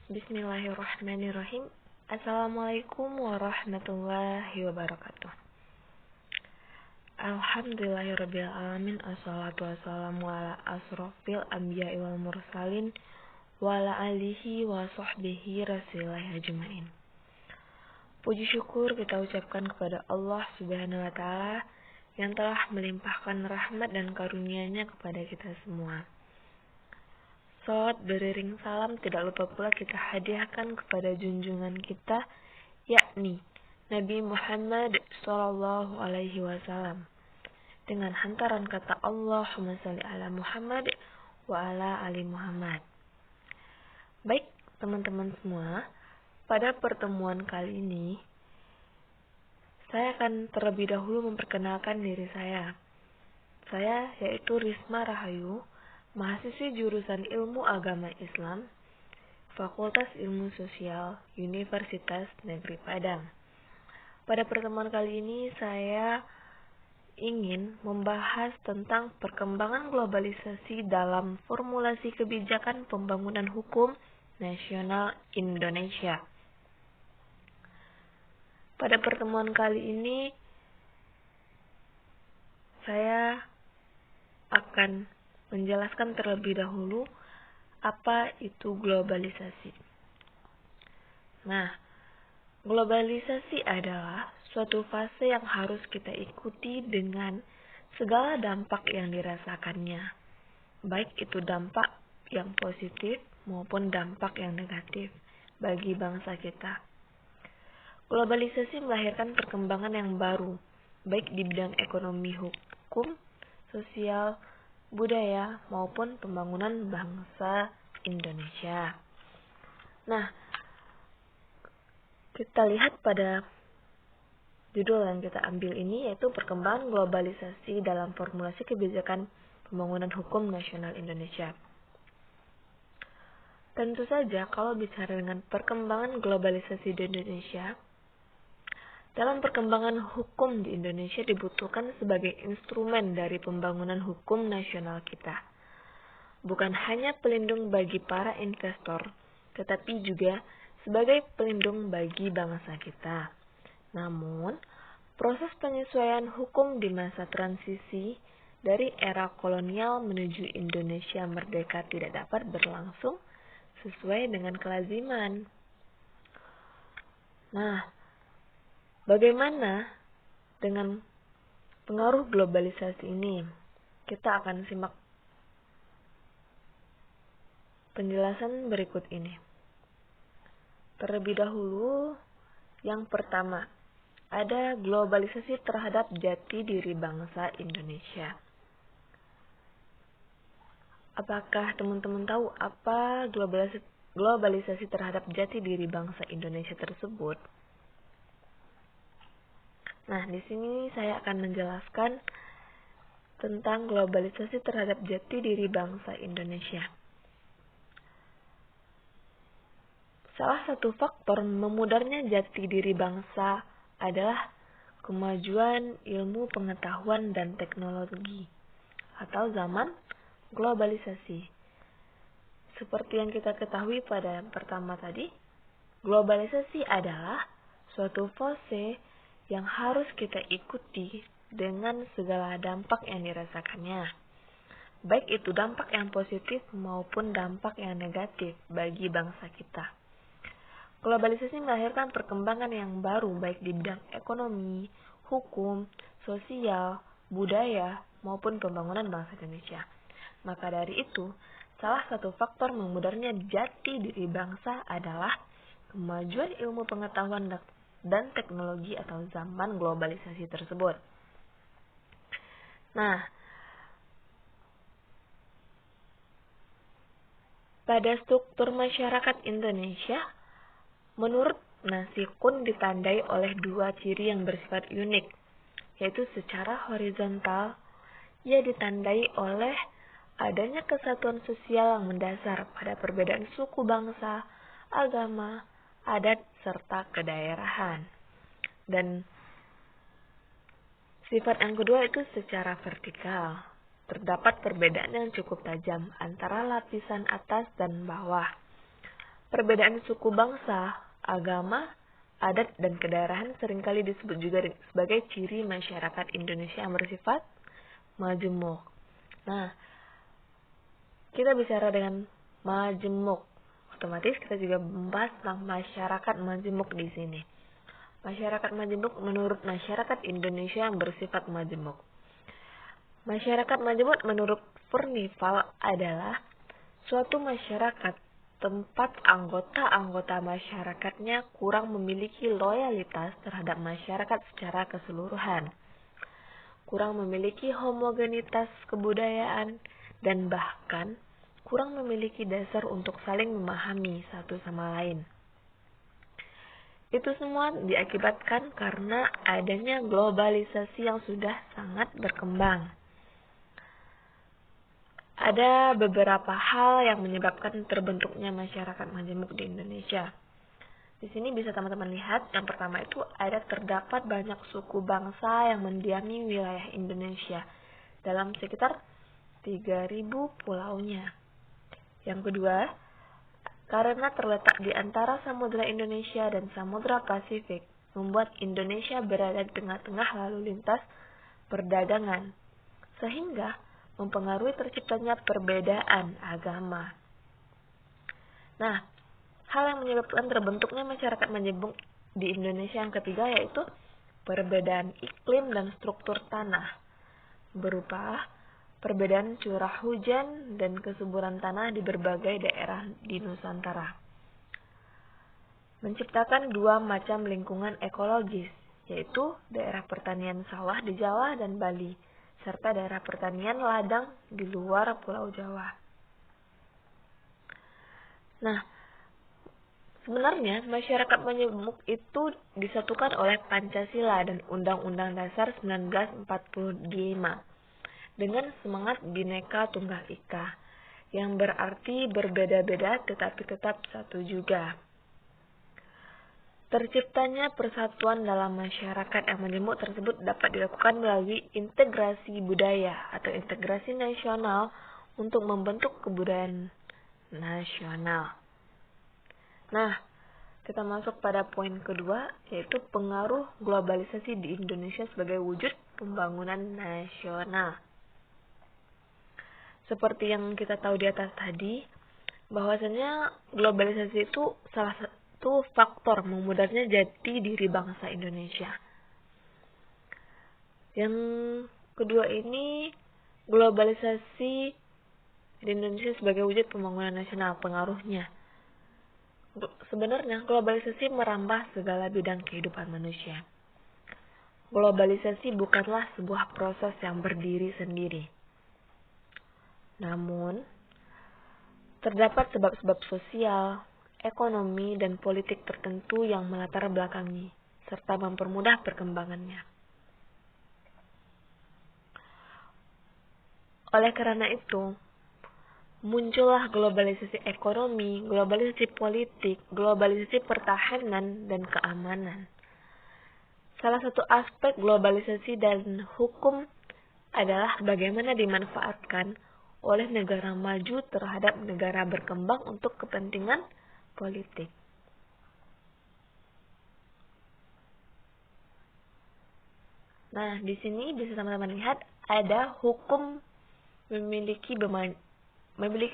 Bismillahirrahmanirrahim. Assalamualaikum warahmatullahi wabarakatuh. Alhamdulillahirabbil alamin. Assalatu wassalamu ala asrofil anbiya'i wal mursalin wa ala alihi wa sahbihi rasulillahi ajmain. Puji syukur kita ucapkan kepada Allah Subhanahu wa taala yang telah melimpahkan rahmat dan karunia-Nya kepada kita semua. Salawat beriring salam tidak lupa pula kita hadiahkan kepada junjungan kita, yakni Nabi Muhammad Sallallahu Alaihi Wasallam, dengan hantaran kata Allahumma sholli ala Muhammad wa ala ali Muhammad. Baik teman-teman semua, pada pertemuan kali ini saya akan terlebih dahulu memperkenalkan diri saya. Saya yaitu Risma Rahayu, mahasiswi jurusan Ilmu Agama Islam, Fakultas Ilmu Sosial, Universitas Negeri Padang. Pada pertemuan kali ini saya ingin membahas tentang perkembangan globalisasi dalam formulasi kebijakan pembangunan hukum nasional Indonesia. Pada pertemuan kali ini saya akan menjelaskan terlebih dahulu apa itu globalisasi. Nah, globalisasi adalah suatu fase yang harus kita ikuti dengan segala dampak yang dirasakannya, baik itu dampak yang positif maupun dampak yang negatif bagi bangsa kita. Globalisasi melahirkan perkembangan yang baru, baik di bidang ekonomi, hukum, sosial, budaya, maupun pembangunan bangsa Indonesia. Nah, kita lihat pada judul yang kita ambil ini, yaitu perkembangan globalisasi dalam formulasi kebijakan pembangunan hukum nasional Indonesia. Tentu saja kalau bicara dengan perkembangan globalisasi di Indonesia, dalam perkembangan hukum di Indonesia dibutuhkan sebagai instrumen dari pembangunan hukum nasional kita. Bukan hanya pelindung bagi para investor, tetapi juga sebagai pelindung bagi bangsa kita. Namun, proses penyesuaian hukum di masa transisi dari era kolonial menuju Indonesia merdeka tidak dapat berlangsung sesuai dengan kelaziman. Nah, bagaimana dengan pengaruh globalisasi ini? Kita akan simak penjelasan berikut ini. Terlebih dahulu, yang pertama, ada globalisasi terhadap jati diri bangsa Indonesia. Apakah teman-teman tahu apa globalisasi terhadap jati diri bangsa Indonesia tersebut? Nah, di sini saya akan menjelaskan tentang globalisasi terhadap jati diri bangsa Indonesia. Salah satu faktor memudarnya jati diri bangsa adalah kemajuan ilmu pengetahuan dan teknologi atau zaman globalisasi. Seperti yang kita ketahui pada yang pertama tadi, globalisasi adalah suatu fase yang harus kita ikuti dengan segala dampak yang dirasakannya, baik itu dampak yang positif maupun dampak yang negatif bagi bangsa kita. Globalisasi melahirkan perkembangan yang baru baik di bidang ekonomi, hukum, sosial, budaya, maupun pembangunan bangsa Indonesia. Maka dari itu, salah satu faktor memudarnya jati diri bangsa adalah kemajuan ilmu pengetahuan dan teknologi atau zaman globalisasi tersebut. Nah, pada struktur masyarakat Indonesia, menurut Nasikun ditandai oleh dua ciri yang bersifat unik, yaitu secara horizontal, ia ditandai oleh adanya kesatuan sosial yang mendasar pada perbedaan suku bangsa, agama, adat, serta kedaerahan. Dan sifat yang kedua itu secara vertikal. Terdapat perbedaan yang cukup tajam antara lapisan atas dan bawah. Perbedaan suku bangsa, agama, adat, dan kedaerahan seringkali disebut juga sebagai ciri masyarakat Indonesia yang bersifat majemuk. Nah, kita bicara dengan majemuk, otomatis kita juga membahas tentang masyarakat majemuk di sini. Masyarakat majemuk menurut masyarakat Indonesia yang bersifat majemuk. Masyarakat majemuk menurut Furnival adalah suatu masyarakat tempat anggota-anggota masyarakatnya kurang memiliki loyalitas terhadap masyarakat secara keseluruhan, kurang memiliki homogenitas kebudayaan, dan bahkan kurang memiliki dasar untuk saling memahami satu sama lain. Itu semua diakibatkan karena adanya globalisasi yang sudah sangat berkembang. Ada beberapa hal yang menyebabkan terbentuknya masyarakat majemuk di Indonesia. Di sini bisa teman-teman lihat, yang pertama itu terdapat banyak suku bangsa yang mendiami wilayah Indonesia dalam sekitar 3.000 pulaunya. Yang kedua, karena terletak di antara Samudra Indonesia dan Samudra Pasifik, membuat Indonesia berada di tengah-tengah lalu lintas perdagangan, sehingga mempengaruhi terciptanya perbedaan agama. Nah, hal yang menyebabkan terbentuknya masyarakat majemuk di Indonesia yang ketiga yaitu perbedaan iklim dan struktur tanah, berupa perbedaan curah hujan dan kesuburan tanah di berbagai daerah di Nusantara. Menciptakan dua macam lingkungan ekologis, yaitu daerah pertanian sawah di Jawa dan Bali, serta daerah pertanian ladang di luar Pulau Jawa. Nah, sebenarnya masyarakat majemuk itu disatukan oleh Pancasila dan Undang-Undang Dasar 1945 dengan semangat Bhinneka Tunggal Ika, yang berarti berbeda-beda tetapi tetap satu juga. Terciptanya persatuan dalam masyarakat yang majemuk tersebut dapat dilakukan melalui integrasi budaya atau integrasi nasional untuk membentuk kebudayaan nasional. Nah, kita masuk pada poin kedua, yaitu pengaruh globalisasi di Indonesia sebagai wujud pembangunan nasional. Seperti yang kita tahu di atas tadi, bahwasanya globalisasi itu salah satu faktor memudahnya jati diri bangsa Indonesia. Yang kedua ini, globalisasi di Indonesia sebagai wujud pembangunan nasional, pengaruhnya. Sebenarnya globalisasi merambah segala bidang kehidupan manusia. Globalisasi bukanlah sebuah proses yang berdiri sendiri. Namun, terdapat sebab-sebab sosial, ekonomi, dan politik tertentu yang melatar belakangi, serta mempermudah perkembangannya. Oleh karena itu, muncullah globalisasi ekonomi, globalisasi politik, globalisasi pertahanan, dan keamanan. Salah satu aspek globalisasi dan hukum adalah bagaimana dimanfaatkan oleh negara maju terhadap negara berkembang untuk kepentingan politik. Nah, di sini bisa teman-teman lihat ada hukum memiliki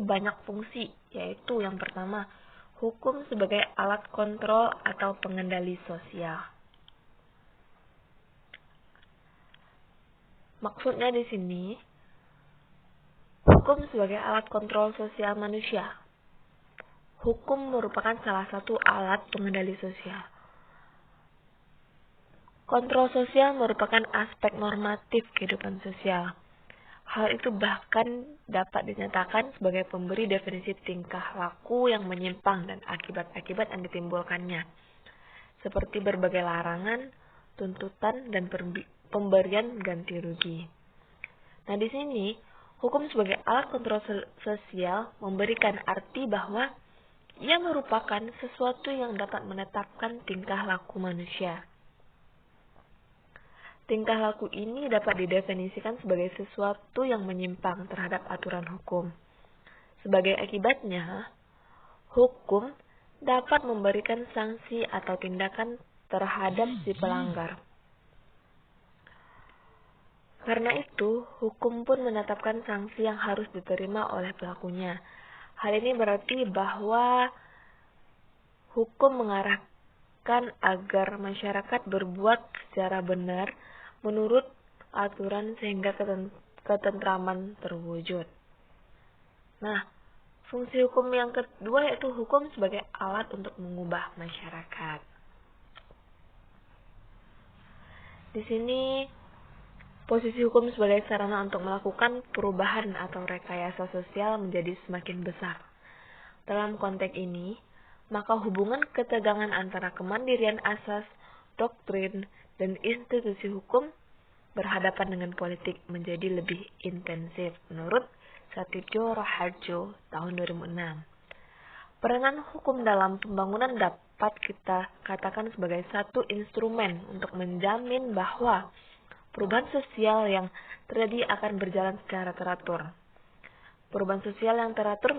banyak fungsi, yaitu yang pertama, hukum sebagai alat kontrol atau pengendali sosial. Maksudnya di sini, hukum sebagai alat kontrol sosial manusia. Hukum merupakan salah satu alat pengendali sosial. Kontrol sosial merupakan aspek normatif kehidupan sosial. Hal itu bahkan dapat dinyatakan sebagai pemberi definisi tingkah laku yang menyimpang dan akibat-akibat yang ditimbulkannya, seperti berbagai larangan, tuntutan, dan pemberian ganti rugi. Nah, di sini, hukum sebagai alat kontrol sosial memberikan arti bahwa ia merupakan sesuatu yang dapat menetapkan tingkah laku manusia. Tingkah laku ini dapat didefinisikan sebagai sesuatu yang menyimpang terhadap aturan hukum. Sebagai akibatnya, hukum dapat memberikan sanksi atau tindakan terhadap si pelanggar. Karena itu, hukum pun menetapkan sanksi yang harus diterima oleh pelakunya. Hal ini berarti bahwa hukum mengarahkan agar masyarakat berbuat secara benar menurut aturan sehingga ketentraman terwujud. Nah, fungsi hukum yang kedua yaitu hukum sebagai alat untuk mengubah masyarakat. Di sini posisi hukum sebagai sarana untuk melakukan perubahan atau rekayasa sosial menjadi semakin besar. Dalam konteks ini, maka hubungan ketegangan antara kemandirian asas, doktrin, dan institusi hukum berhadapan dengan politik menjadi lebih intensif menurut Satidjo Raharjo tahun 2006. Peranan hukum dalam pembangunan dapat kita katakan sebagai satu instrumen untuk menjamin bahwa perubahan sosial yang terjadi akan berjalan secara teratur. Perubahan sosial yang teratur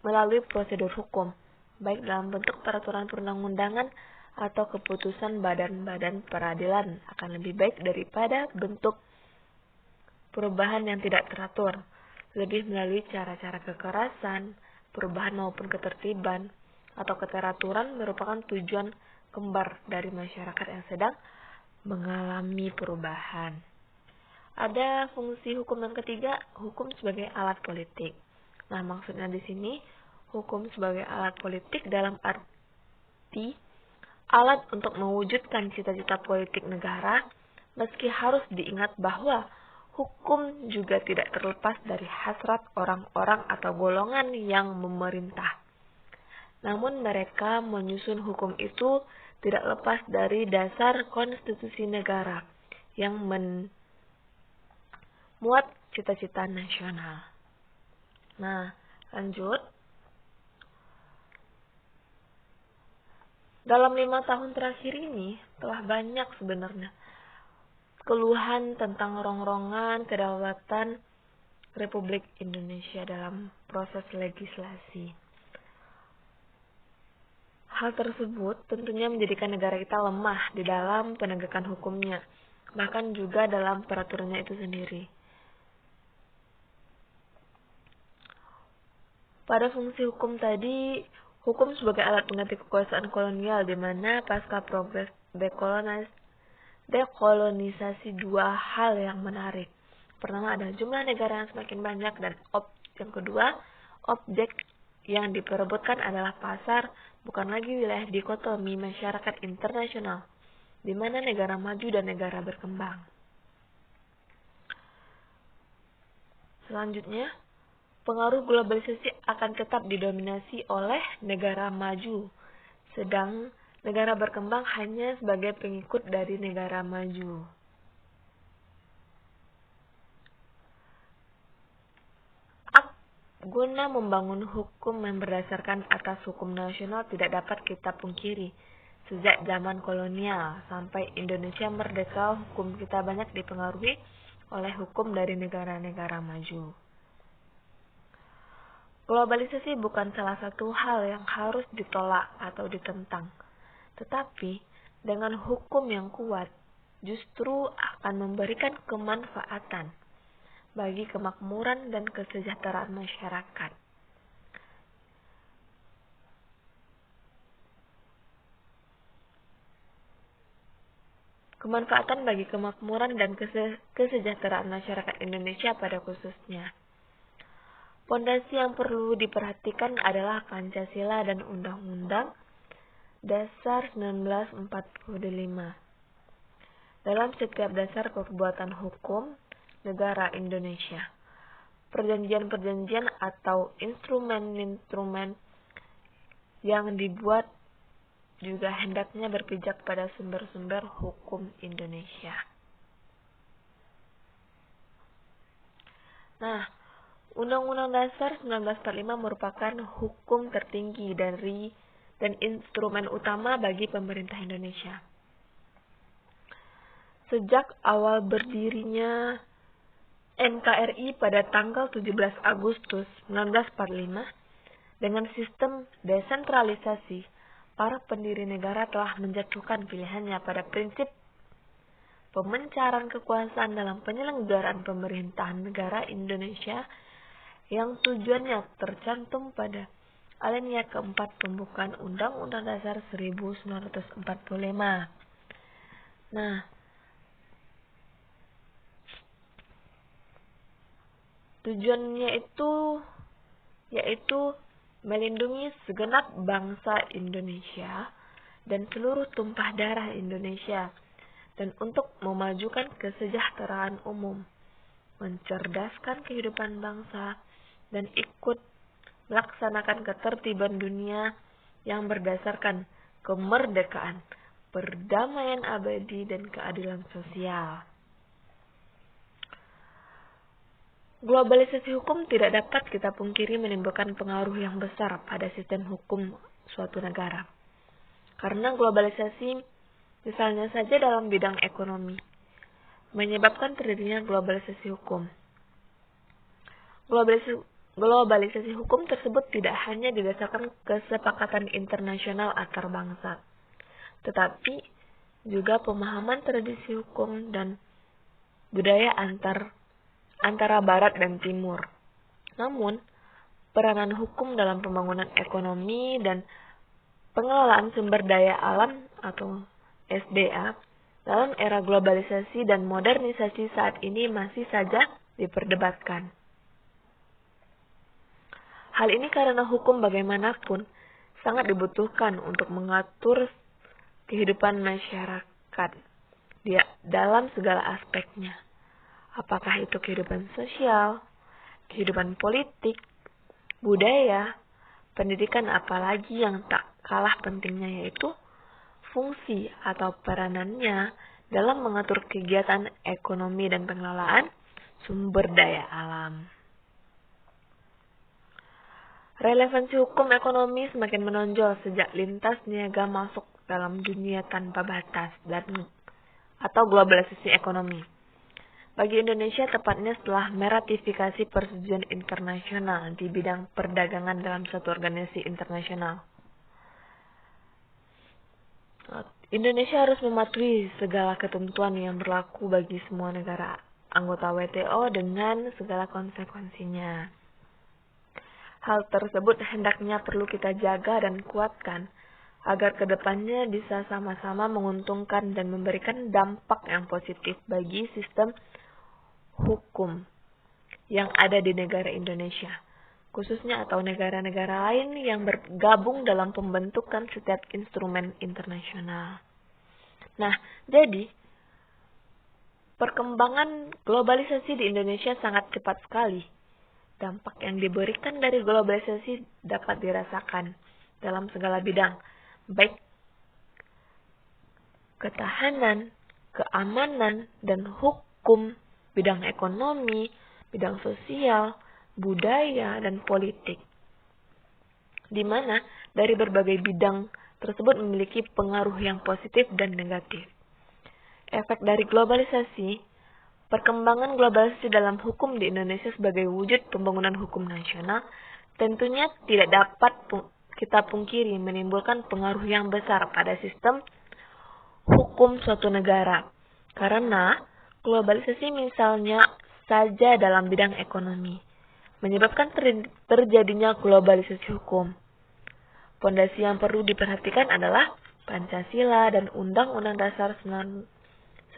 melalui prosedur hukum, baik dalam bentuk peraturan perundang-undangan atau keputusan badan-badan peradilan, akan lebih baik daripada bentuk perubahan yang tidak teratur, lebih melalui cara-cara kekerasan, perubahan maupun ketertiban, atau keteraturan merupakan tujuan kembar dari masyarakat yang sedang mengalami perubahan. Ada fungsi hukum yang ketiga, hukum sebagai alat politik. Nah, maksudnya di sini hukum sebagai alat politik dalam arti alat untuk mewujudkan cita-cita politik negara, meski harus diingat bahwa hukum juga tidak terlepas dari hasrat orang-orang atau golongan yang memerintah. Namun mereka menyusun hukum itu tidak lepas dari dasar konstitusi negara yang memuat cita-cita nasional. Nah, lanjut. Dalam 5 tahun terakhir ini telah banyak sebenarnya keluhan tentang rongrongan kedaulatan Republik Indonesia dalam proses legislasi. Hal tersebut tentunya menjadikan negara kita lemah di dalam penegakan hukumnya, bahkan juga dalam peraturannya itu sendiri. Pada fungsi hukum tadi, hukum sebagai alat pengganti kekuasaan kolonial, di mana pasca progres dekolonisasi dua hal yang menarik. Pertama adalah jumlah negara yang semakin banyak, dan yang kedua, objek yang diperebutkan adalah pasar, bukan lagi wilayah dikotomi masyarakat internasional, di mana negara maju dan negara berkembang. Selanjutnya, pengaruh globalisasi akan tetap didominasi oleh negara maju, sedang negara berkembang hanya sebagai pengikut dari negara maju. Guna membangun hukum yang berdasarkan atas hukum nasional tidak dapat kita pungkiri. Sejak zaman kolonial sampai Indonesia merdeka, hukum kita banyak dipengaruhi oleh hukum dari negara-negara maju. Globalisasi bukan salah satu hal yang harus ditolak atau ditentang. Tetapi, dengan hukum yang kuat, justru akan memberikan kemanfaatan bagi kemakmuran dan kesejahteraan masyarakat. Kemanfaatan bagi kemakmuran dan kesejahteraan masyarakat Indonesia pada khususnya. Pondasi yang perlu diperhatikan adalah Pancasila dan Undang-Undang Dasar 1945. Dalam setiap dasar perbuatan hukum negara Indonesia, perjanjian-perjanjian atau instrumen-instrumen yang dibuat juga hendaknya berpijak pada sumber-sumber hukum Indonesia. Nah, Undang-Undang Dasar 1945 merupakan hukum tertinggi dan instrumen utama bagi pemerintah Indonesia. Sejak awal berdirinya NKRI pada tanggal 17 Agustus 1945 dengan sistem desentralisasi para pendiri negara telah menjatuhkan pilihannya pada prinsip pemencaran kekuasaan dalam penyelenggaraan pemerintahan negara Indonesia yang tujuannya tercantum pada alinea keempat pembukaan Undang-Undang Dasar 1945. Nah, tujuannya itu yaitu melindungi segenap bangsa Indonesia dan seluruh tumpah darah Indonesia, dan untuk memajukan kesejahteraan umum, mencerdaskan kehidupan bangsa, dan ikut melaksanakan ketertiban dunia yang berdasarkan kemerdekaan, perdamaian abadi, dan keadilan sosial. Globalisasi hukum tidak dapat kita pungkiri menimbulkan pengaruh yang besar pada sistem hukum suatu negara. Karena globalisasi, misalnya saja dalam bidang ekonomi, menyebabkan terjadinya globalisasi hukum. Globalisasi hukum tersebut tidak hanya didasarkan kesepakatan internasional antar bangsa, tetapi juga pemahaman tradisi hukum dan budaya antara Barat dan Timur. Namun, peranan hukum dalam pembangunan ekonomi dan pengelolaan sumber daya alam atau SDA dalam era globalisasi dan modernisasi saat ini masih saja diperdebatkan. Hal ini karena hukum bagaimanapun sangat dibutuhkan untuk mengatur kehidupan masyarakat dalam segala aspeknya. Apakah itu kehidupan sosial, kehidupan politik, budaya, pendidikan, apalagi yang tak kalah pentingnya yaitu fungsi atau peranannya dalam mengatur kegiatan ekonomi dan pengelolaan sumber daya alam. Relevansi hukum ekonomi semakin menonjol sejak lintas niaga masuk dalam dunia tanpa batas atau globalisasi ekonomi. Bagi Indonesia, tepatnya setelah meratifikasi persetujuan internasional di bidang perdagangan dalam suatu organisasi internasional. Indonesia harus mematuhi segala ketentuan yang berlaku bagi semua negara anggota WTO dengan segala konsekuensinya. Hal tersebut hendaknya perlu kita jaga dan kuatkan agar kedepannya bisa sama-sama menguntungkan dan memberikan dampak yang positif bagi sistem hukum yang ada di negara Indonesia, khususnya atau negara-negara lain yang bergabung dalam pembentukan setiap instrumen internasional. Nah, jadi perkembangan globalisasi di Indonesia sangat cepat sekali. Dampak yang diberikan dari globalisasi dapat dirasakan dalam segala bidang, baik ketahanan, keamanan, dan hukum, bidang ekonomi, bidang sosial, budaya, dan politik, di mana dari berbagai bidang tersebut memiliki pengaruh yang positif dan negatif. Efek dari globalisasi. Perkembangan globalisasi dalam hukum di Indonesia sebagai wujud pembangunan hukum nasional tentunya tidak dapat kita pungkiri menimbulkan pengaruh yang besar pada sistem hukum suatu negara. Karena globalisasi misalnya saja dalam bidang ekonomi menyebabkan terjadinya globalisasi hukum. Pondasi yang perlu diperhatikan adalah Pancasila dan Undang-Undang Dasar 1945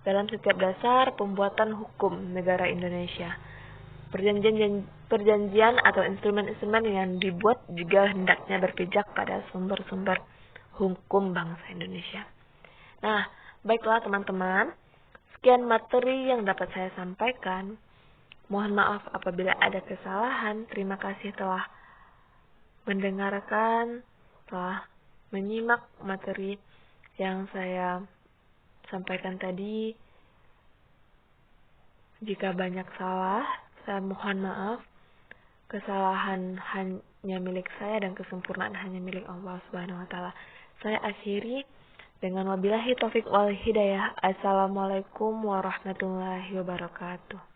dalam setiap dasar pembuatan hukum negara Indonesia. Perjanjian atau instrumen-instrumen yang dibuat juga hendaknya berpijak pada sumber-sumber hukum bangsa Indonesia. Nah, baiklah teman-teman, sekian materi yang dapat saya sampaikan. Mohon maaf apabila ada kesalahan. Terima kasih telah mendengarkan, telah menyimak materi yang saya sampaikan tadi. Jika banyak salah, saya mohon maaf. Kesalahan hanya milik saya dan kesempurnaan hanya milik Allah Subhanahu wa taala. Saya akhiri dengan wabillahi taufik wal hidayah. Assalamualaikum warahmatullahi wabarakatuh.